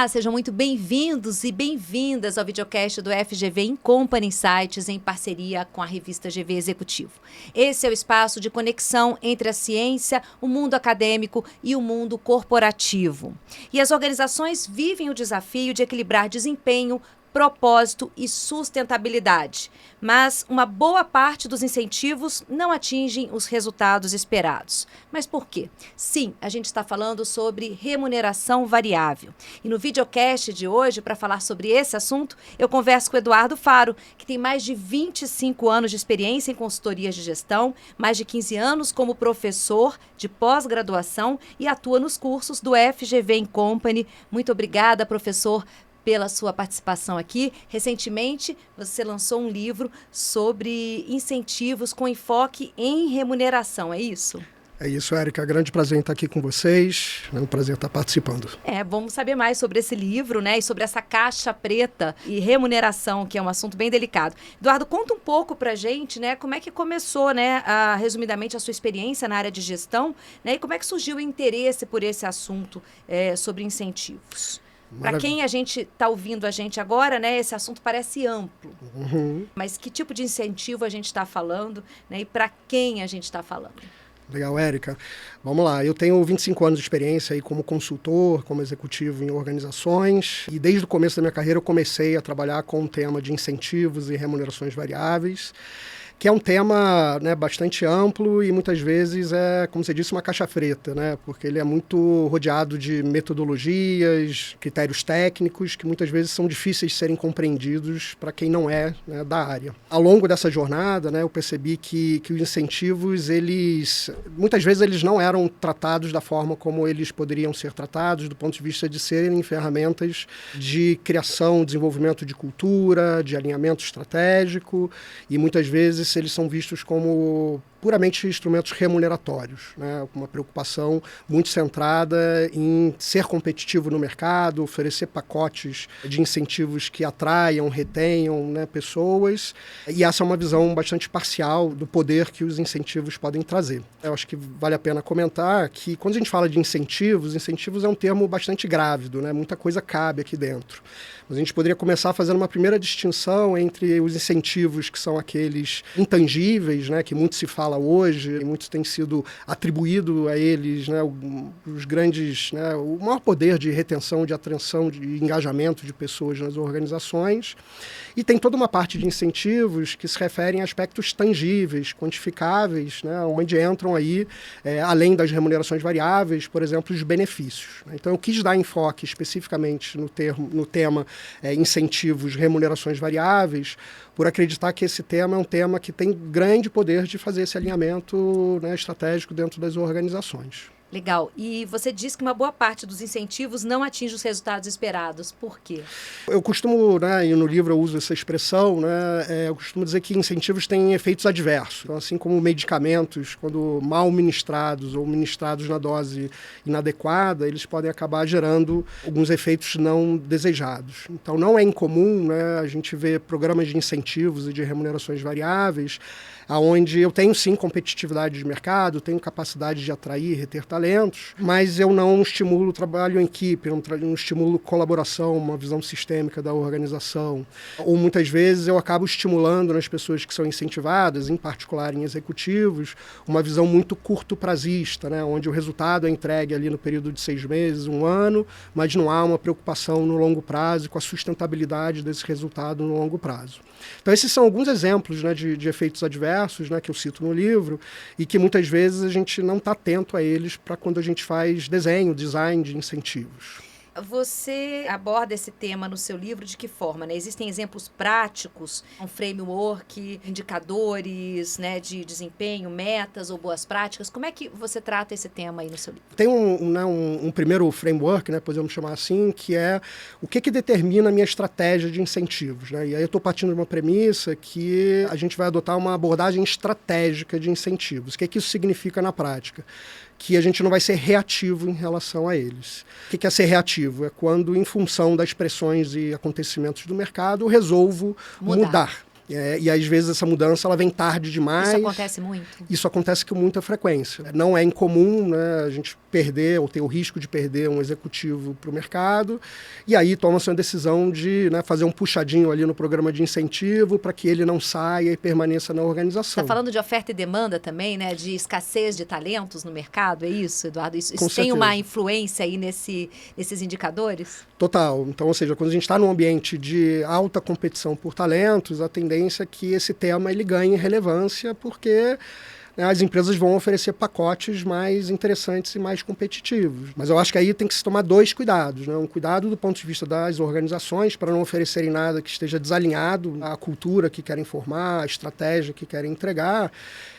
Olá, sejam muito bem-vindos e bem-vindas ao videocast do FGV Incompany Insights em parceria com a revista GV Executivo. Esse é o espaço de conexão entre a ciência, o mundo acadêmico e o mundo corporativo. E as organizações vivem o desafio de equilibrar desempenho, propósito e sustentabilidade, mas uma boa parte dos incentivos não atingem os resultados esperados. Mas por quê? Sim, a gente está falando sobre remuneração variável. E no videocast de hoje, para falar sobre esse assunto, eu converso com o Eduardo Faro, que tem mais de 25 anos de experiência em consultorias de gestão, mais de 15 anos como professor de pós-graduação e atua nos cursos do FGV Incompany. Muito obrigada, professor, pela sua participação aqui. Recentemente, você lançou um livro sobre incentivos com enfoque em remuneração, é isso? É isso, Érica. Grande prazer em estar aqui com vocês. É um prazer estar participando. Vamos saber mais sobre esse livro, né? E sobre essa caixa preta e remuneração, que é um assunto bem delicado. Eduardo, conta um pouco pra gente, né? Como é que começou, né? Resumidamente, a sua experiência na área de gestão, né? E como é que surgiu o interesse por esse assunto sobre incentivos? Para quem a gente está ouvindo a gente agora, né, esse assunto parece amplo. Mas que tipo de incentivo a gente está falando, né, e para quem a gente está falando? Legal, Érica. Vamos lá, eu tenho 25 anos de experiência aí como consultor, como executivo em organizações, e desde o começo da minha carreira eu comecei a trabalhar com o tema de incentivos e remunerações variáveis, que é um tema, né, bastante amplo e muitas vezes é, como você disse, uma caixa preta, né, porque ele é muito rodeado de metodologias, critérios técnicos que muitas vezes são difíceis de serem compreendidos para quem não é, né, da área. Ao longo dessa jornada, né, eu percebi que os incentivos, muitas vezes eles não eram tratados da forma como eles poderiam ser tratados, do ponto de vista de serem ferramentas de criação, desenvolvimento de cultura, de alinhamento estratégico, e muitas vezes eles são vistos como puramente instrumentos remuneratórios, né? Uma preocupação muito centrada em ser competitivo no mercado, oferecer pacotes de incentivos que atraiam, retenham, né, pessoas, e essa é uma visão bastante parcial do poder que os incentivos podem trazer. Eu acho que vale a pena comentar que quando a gente fala de incentivos é um termo bastante grávido, né? Muita coisa cabe aqui dentro. Mas a gente poderia começar fazendo uma primeira distinção entre os incentivos que são aqueles intangíveis, né, que muito se fala hoje, e muito tem sido atribuído a eles, né, os grandes, né, o maior poder de retenção, de atração, de engajamento de pessoas nas organizações. E tem toda uma parte de incentivos que se referem a aspectos tangíveis, quantificáveis, né, onde entram aí, além das remunerações variáveis, por exemplo, os benefícios. Então, eu quis dar enfoque especificamente no tema incentivos, remunerações variáveis, por acreditar que esse tema é um tema que tem grande poder de fazer esse alinhamento, né, estratégico dentro das organizações. Legal. E você disse que uma boa parte dos incentivos não atinge os resultados esperados. Por quê? Eu costumo, né, e no livro eu uso essa expressão, né, eu costumo dizer que incentivos têm efeitos adversos. Então, assim como medicamentos, quando mal ministrados ou ministrados na dose inadequada, eles podem acabar gerando alguns efeitos não desejados. Então, não é incomum, né, a gente ver programas de incentivos e de remunerações variáveis, onde eu tenho sim competitividade de mercado, tenho capacidade de atrair e reter talentos, mas eu não estimulo trabalho em equipe, não estimulo colaboração, uma visão sistêmica da organização. Ou muitas vezes eu acabo estimulando nas pessoas que são incentivadas, em particular em executivos, uma visão muito curto-prazista, né, onde o resultado é entregue ali no período de 6 meses, 1 ano, mas não há uma preocupação no longo prazo e com a sustentabilidade desse resultado no longo prazo. Então, esses são alguns exemplos, né, de efeitos adversos, né, que eu cito no livro e que muitas vezes a gente não está atento a eles para quando a gente faz design de incentivos. Você aborda esse tema no seu livro de que forma, né? Existem exemplos práticos, um framework, indicadores, né, de desempenho, metas ou boas práticas? Como é que você trata esse tema aí no seu livro? Tem um primeiro framework, né, podemos chamar assim, que é o que determina a minha estratégia de incentivos, né? E aí eu estou partindo de uma premissa que a gente vai adotar uma abordagem estratégica de incentivos. O que isso significa na prática? Que a gente não vai ser reativo em relação a eles. O que é ser reativo? É quando, em função das pressões e acontecimentos do mercado, eu resolvo mudar. E às vezes essa mudança ela vem tarde demais. Isso acontece muito? Isso acontece com muita frequência. Não é incomum, né, a gente perder ou ter o risco de perder um executivo para o mercado, e aí toma-se uma decisão de, né, fazer um puxadinho ali no programa de incentivo para que ele não saia e permaneça na organização. Está falando de oferta e demanda também, né, de escassez de talentos no mercado, é isso, Eduardo? Isso tem certeza. uma influência aí nesses indicadores? Total. Então, ou seja, quando a gente está num ambiente de alta competição por talentos, a tendência é que esse tema ele ganhe relevância, porque as empresas vão oferecer pacotes mais interessantes e mais competitivos. Mas eu acho que aí tem que se tomar dois cuidados, né? Um cuidado do ponto de vista das organizações, para não oferecerem nada que esteja desalinhado à cultura que querem formar, à estratégia que querem entregar,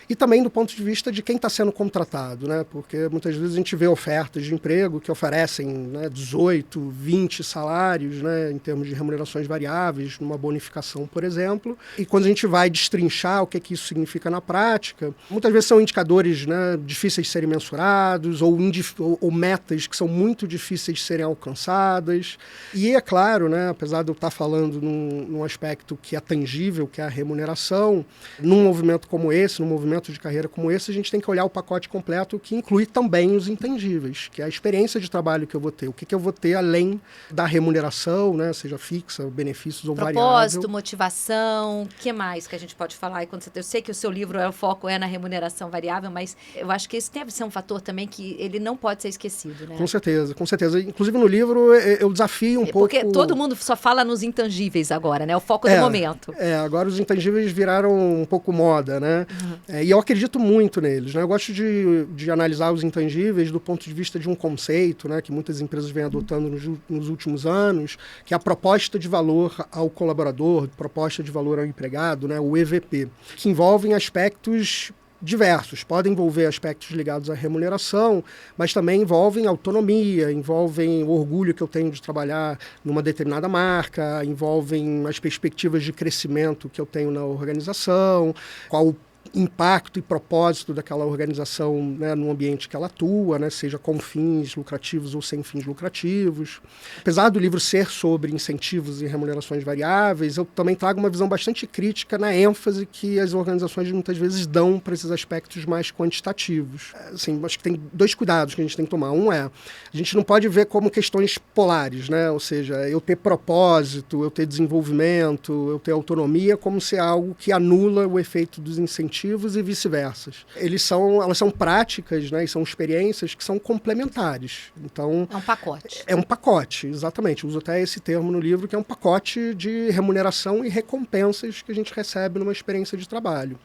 e também do ponto de vista de quem está sendo contratado, né? Porque muitas vezes a gente vê ofertas de emprego que oferecem, né, 18, 20 salários, né, em termos de remunerações variáveis, numa bonificação, por exemplo. E quando a gente vai destrinchar o que isso significa na prática, muitas vezes são indicadores, né, difíceis de serem mensurados ou metas que são muito difíceis de serem alcançadas. E é claro, né, apesar de eu estar falando num aspecto que é tangível, que é a remuneração, num movimento como esse, num movimento de carreira como esse, a gente tem que olhar o pacote completo, que inclui também os intangíveis, que é a experiência de trabalho que eu vou ter, o que eu vou ter além da remuneração, né, seja fixa, benefícios ou variável. Propósito, motivação, o que mais que a gente pode falar? Eu sei que o seu livro, o foco é na remuneração variável, mas eu acho que esse deve ser um fator também que ele não pode ser esquecido, né? Com certeza, com certeza. Inclusive no livro eu desafio pouco... Porque todo mundo só fala nos intangíveis agora, né? O foco do momento. Agora os intangíveis viraram um pouco moda, né? Uhum. E eu acredito muito neles, né? Eu gosto de analisar os intangíveis do ponto de vista de um conceito, né, que muitas empresas vêm adotando nos últimos anos, que é a proposta de valor ao colaborador, proposta de valor ao empregado, né, o EVP, que envolvem aspectos diversos. Podem envolver aspectos ligados à remuneração, mas também envolvem autonomia, envolvem o orgulho que eu tenho de trabalhar numa determinada marca, envolvem as perspectivas de crescimento que eu tenho na organização, qual o impacto e propósito daquela organização, né, no ambiente que ela atua, né, seja com fins lucrativos ou sem fins lucrativos. Apesar do livro ser sobre incentivos e remunerações variáveis, eu também trago uma visão bastante crítica na ênfase que as organizações muitas vezes dão para esses aspectos mais quantitativos. Assim, acho que tem dois cuidados que a gente tem que tomar. Um é, a gente não pode ver como questões polares, né, ou seja, eu ter propósito, eu ter desenvolvimento, eu ter autonomia, como se é algo que anula o efeito dos incentivos e vice-versa. Elas são práticas, né, e são experiências que são complementares. Então, é um pacote. É um pacote, exatamente. Uso até esse termo no livro, que é um pacote de remuneração e recompensas que a gente recebe numa experiência de trabalho.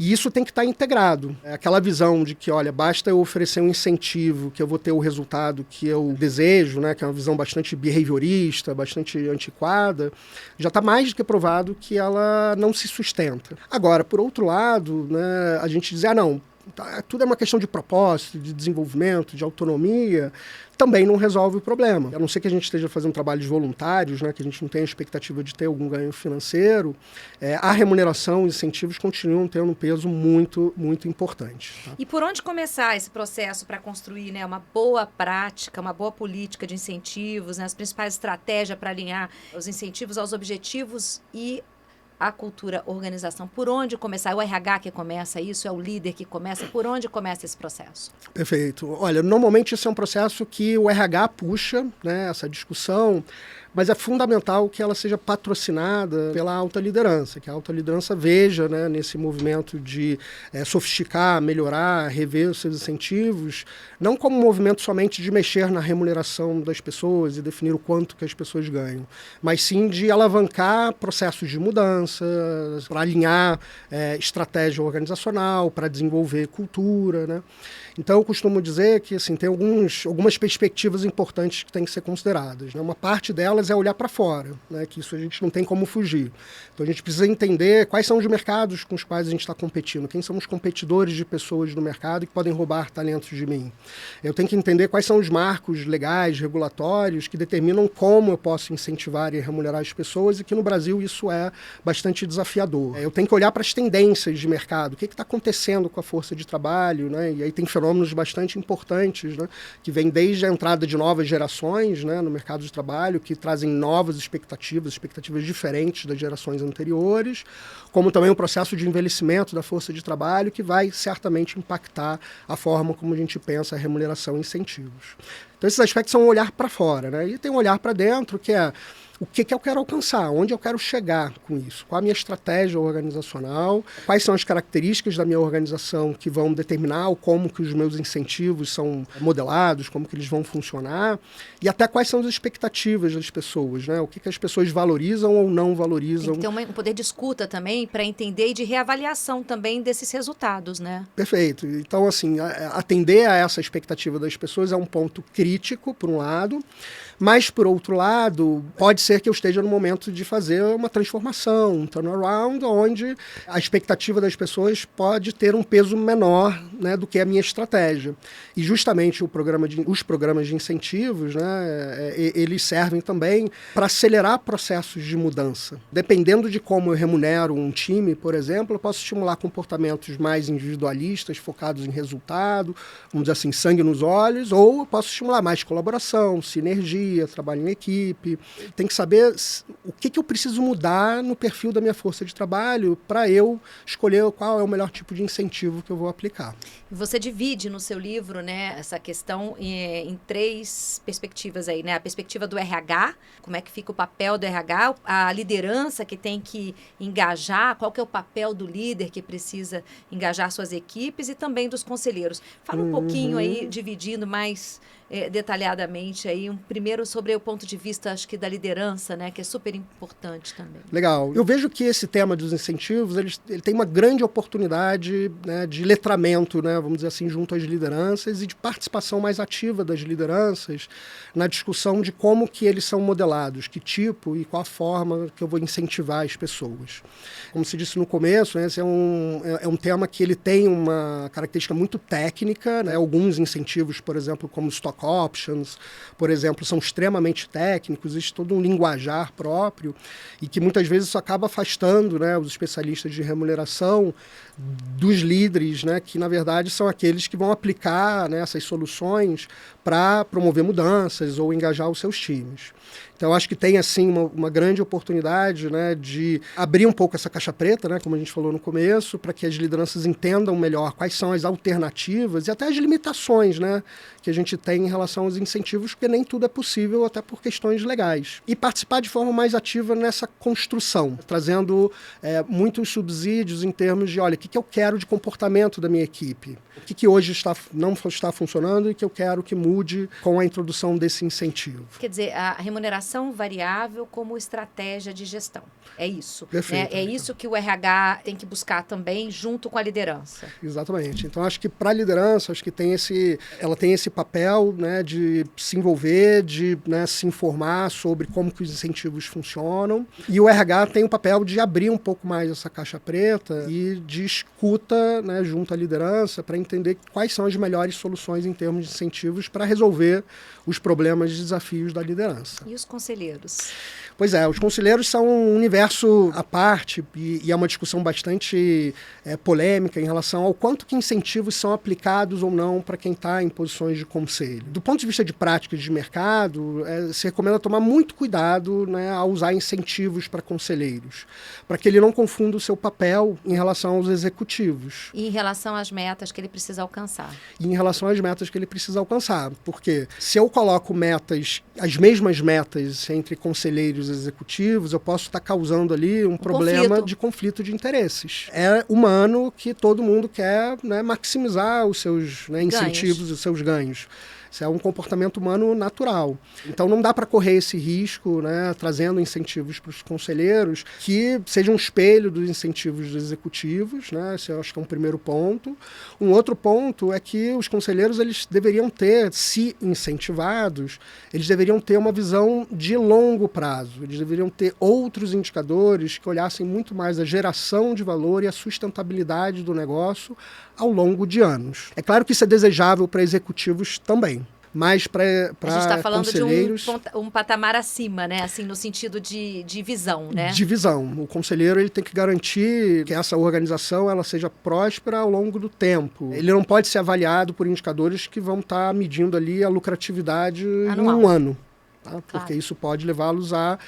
E isso tem que estar integrado. É aquela visão de que, olha, basta eu oferecer um incentivo que eu vou ter o resultado que eu desejo, né, que é uma visão bastante behaviorista, bastante antiquada, já está mais do que provado que ela não se sustenta. Agora, por outro lado, né, a gente diz, não, tudo é uma questão de propósito, de desenvolvimento, de autonomia, também não resolve o problema. A não ser que a gente esteja fazendo trabalhos voluntários, né, que a gente não tenha a expectativa de ter algum ganho financeiro, a remuneração e incentivos continuam tendo um peso muito, muito importante. Tá? E por onde começar esse processo para construir, né, uma boa prática, uma boa política de incentivos, né, as principais estratégias para alinhar os incentivos aos objetivos e a cultura, organização? Por onde começar? É o RH que começa isso? É o líder que começa? Por onde começa esse processo? Perfeito. Olha, normalmente esse é um processo que o RH puxa, né, essa discussão, mas é fundamental que ela seja patrocinada pela alta liderança, que a alta liderança veja, né, nesse movimento de sofisticar, melhorar, rever os seus incentivos, não como um movimento somente de mexer na remuneração das pessoas e definir o quanto que as pessoas ganham, mas sim de alavancar processos de mudança, para alinhar estratégia organizacional, para desenvolver cultura, né? Então, eu costumo dizer que assim, tem algumas perspectivas importantes que têm que ser consideradas, né? Uma parte delas é olhar para fora, né? Que isso a gente não tem como fugir. Então, a gente precisa entender quais são os mercados com os quais a gente está competindo, quem são os competidores de pessoas no mercado que podem roubar talentos de mim. Eu tenho que entender quais são os marcos legais, regulatórios, que determinam como eu posso incentivar e remunerar as pessoas, e que no Brasil isso é bastante desafiador. Eu tenho que olhar para as tendências de mercado, o que está acontecendo com a força de trabalho, né? E aí tem fenômenos bastante importantes, né, que vêm desde a entrada de novas gerações, né, no mercado de trabalho, que trazem novas expectativas diferentes das gerações anteriores, como também o processo de envelhecimento da força de trabalho, que vai certamente impactar a forma como a gente pensa a remuneração e incentivos. Então, esses aspectos são um olhar para fora, né? E tem um olhar para dentro, que é o que eu quero alcançar, onde eu quero chegar com isso, qual a minha estratégia organizacional, quais são as características da minha organização que vão determinar como que os meus incentivos são modelados, como que eles vão funcionar, e até quais são as expectativas das pessoas, né? O que as pessoas valorizam ou não valorizam. Tem que ter um poder de escuta também para entender e de reavaliação também desses resultados, né? Perfeito. Então, assim, atender a essa expectativa das pessoas é um ponto crítico, por um lado, mas, por outro lado, pode ser que eu esteja no momento de fazer uma transformação, um turnaround, onde a expectativa das pessoas pode ter um peso menor, né, do que a minha estratégia. E justamente os programas de incentivos, né, eles servem também para acelerar processos de mudança. Dependendo de como eu remunero um time, por exemplo, eu posso estimular comportamentos mais individualistas, focados em resultado, vamos dizer assim, sangue nos olhos, ou eu posso estimular mais colaboração, sinergia, trabalho em equipe. Tem que saber o que eu preciso mudar no perfil da minha força de trabalho para eu escolher qual é o melhor tipo de incentivo que eu vou aplicar. Você divide no seu livro, né, essa questão em 3 perspectivas aí, né? A perspectiva do RH, como é que fica o papel do RH, a liderança que tem que engajar, qual que é o papel do líder que precisa engajar suas equipes e também dos conselheiros. Fala um pouquinho aí, dividindo mais detalhadamente aí, primeiro sobre o ponto de vista, acho que da liderança, né, que é super importante também. Legal. Eu vejo que esse tema dos incentivos, ele tem uma grande oportunidade, né, de letramento, né, vamos dizer assim, junto às lideranças e de participação mais ativa das lideranças na discussão de como que eles são modelados, que tipo e qual a forma que eu vou incentivar as pessoas. Como se disse no começo, né, esse é um tema que ele tem uma característica muito técnica, né, alguns incentivos, por exemplo, como stock options, por exemplo, são extremamente técnicos, existe todo um linguajar próprio e que muitas vezes isso acaba afastando, né, os especialistas de remuneração dos líderes, né, que na verdade são aqueles que vão aplicar, né, essas soluções para promover mudanças ou engajar os seus times. Então, acho que tem, assim, uma grande oportunidade, né, de abrir um pouco essa caixa preta, né, como a gente falou no começo, para que as lideranças entendam melhor quais são as alternativas e até as limitações, né, que a gente tem em relação aos incentivos, porque nem tudo é possível, até por questões legais. E participar de forma mais ativa nessa construção, trazendo muitos subsídios em termos de, olha, o que eu quero de comportamento da minha equipe? O que hoje não está funcionando e que eu quero que mude com a introdução desse incentivo? Quer dizer, a remuneração variável como estratégia de gestão. É isso. Perfeito. Né? É isso que o RH tem que buscar também junto com a liderança. Exatamente. Então, acho que para a liderança, acho que ela tem esse papel, né, de se envolver, de, né, se informar sobre como que os incentivos funcionam. E o RH tem o papel de abrir um pouco mais essa caixa preta e de escuta, né, junto à liderança para entender quais são as melhores soluções em termos de incentivos para resolver os problemas e desafios da liderança. E os conselheiros? Pois é, os conselheiros são um universo à parte e é uma discussão bastante polêmica em relação ao quanto que incentivos são aplicados ou não para quem está em posições de conselho. Do ponto de vista de práticas de mercado, se recomenda tomar muito cuidado, né, ao usar incentivos para conselheiros, para que ele não confunda o seu papel em relação aos executivos. E em relação às metas que ele precisa alcançar. E em relação às metas que ele precisa alcançar. Porque se eu coloco as mesmas metas entre conselheiros e executivos, eu posso estar causando ali um problema de conflito de interesses. É humano que todo mundo quer, né, maximizar os seus, né, incentivos, os seus ganhos. Isso é um comportamento humano natural. Então, não dá para correr esse risco, né, trazendo incentivos para os conselheiros que sejam um espelho dos incentivos dos executivos, né? Esse eu acho que é um primeiro ponto. Um outro ponto é que os conselheiros, eles deveriam ter, se incentivados, eles deveriam ter uma visão de longo prazo. Eles deveriam ter outros indicadores que olhassem muito mais a geração de valor e a sustentabilidade do negócio ao longo de anos. É claro que isso é desejável para executivos também. Mas para conselheiros... A gente está falando de um patamar acima, né? Assim, no sentido de visão, né? De visão. O conselheiro, ele tem que garantir que essa organização ela seja próspera ao longo do tempo. Ele não pode ser avaliado por indicadores que vão estar medindo ali a lucratividade em um ano. tá? Porque isso pode levá-los a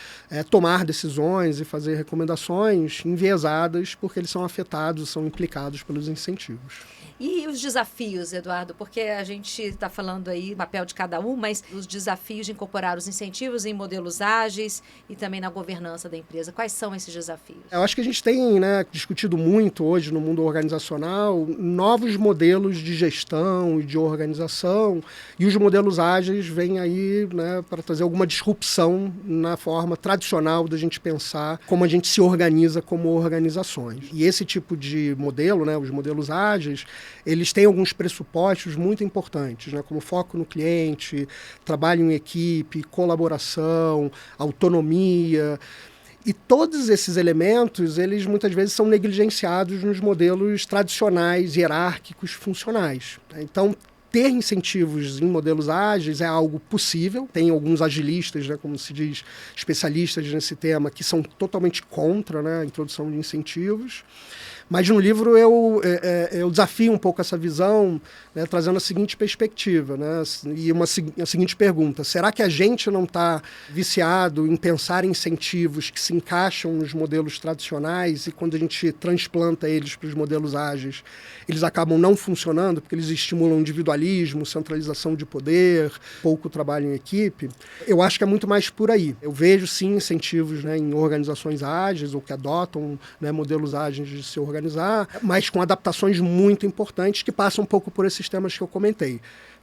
tomar decisões e fazer recomendações enviesadas, porque eles são afetados, são implicados pelos incentivos. E os desafios, Eduardo? Porque a gente está falando aí do papel de cada um, mas os desafios de incorporar os incentivos em modelos ágeis e também na governança da empresa. Quais são esses desafios? Eu acho que a gente tem, né, discutido muito hoje no mundo organizacional novos modelos de gestão e de organização, e os modelos ágeis vêm aí, né, para trazer alguma disrupção na forma tradicional da gente pensar como a gente se organiza como organizações. E esse tipo de modelo, né, os modelos ágeis, eles têm alguns pressupostos muito importantes, né, como foco no cliente, trabalho em equipe, colaboração, autonomia. E todos esses elementos, eles muitas vezes são negligenciados nos modelos tradicionais, hierárquicos, funcionais. Então, ter incentivos em modelos ágeis é algo possível. Tem alguns agilistas, né, como se diz, especialistas nesse tema, que são totalmente contra, né, a introdução de incentivos. Mas no livro eu desafio um pouco essa visão, né, trazendo a seguinte perspectiva, né, e a seguinte pergunta: será que a gente não está viciado em pensar em incentivos que se encaixam nos modelos tradicionais e quando a gente transplanta eles para os modelos ágeis, eles acabam não funcionando porque eles estimulam individualismo, centralização de poder, pouco trabalho em equipe? Eu acho que é muito mais por aí. Eu vejo sim incentivos, né, em organizações ágeis ou que adotam, né, modelos ágeis de se organizar, mas com adaptações muito importantes que passam um pouco por esses temas que eu comentei.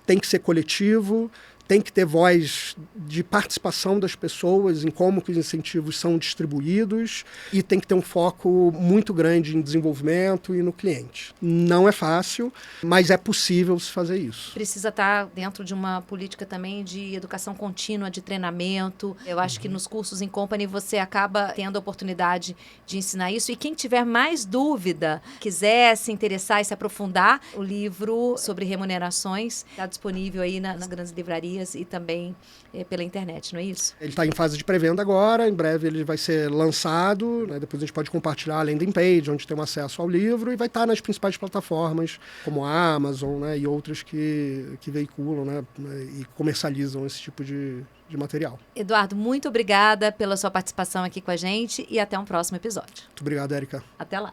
Tem que ser coletivo, tem que ter voz de participação das pessoas em como que os incentivos são distribuídos e tem que ter um foco muito grande em desenvolvimento e no cliente. Não é fácil, mas é possível se fazer isso. Precisa estar dentro de uma política também de educação contínua, de treinamento. Eu acho que nos cursos em company você acaba tendo a oportunidade de ensinar isso. E quem tiver mais dúvida, quiser se interessar e se aprofundar, o livro sobre remunerações está disponível aí nas grandes livrarias e também pela internet, não é isso? Ele está em fase de pré-venda agora, em breve ele vai ser lançado, né? Depois a gente pode compartilhar a landing page, onde tem um acesso ao livro, e vai estar nas principais plataformas, como a Amazon, né, e outras que veiculam, né, e comercializam esse tipo de material. Eduardo, muito obrigada pela sua participação aqui com a gente e até um próximo episódio. Muito obrigado, Érica. Até lá.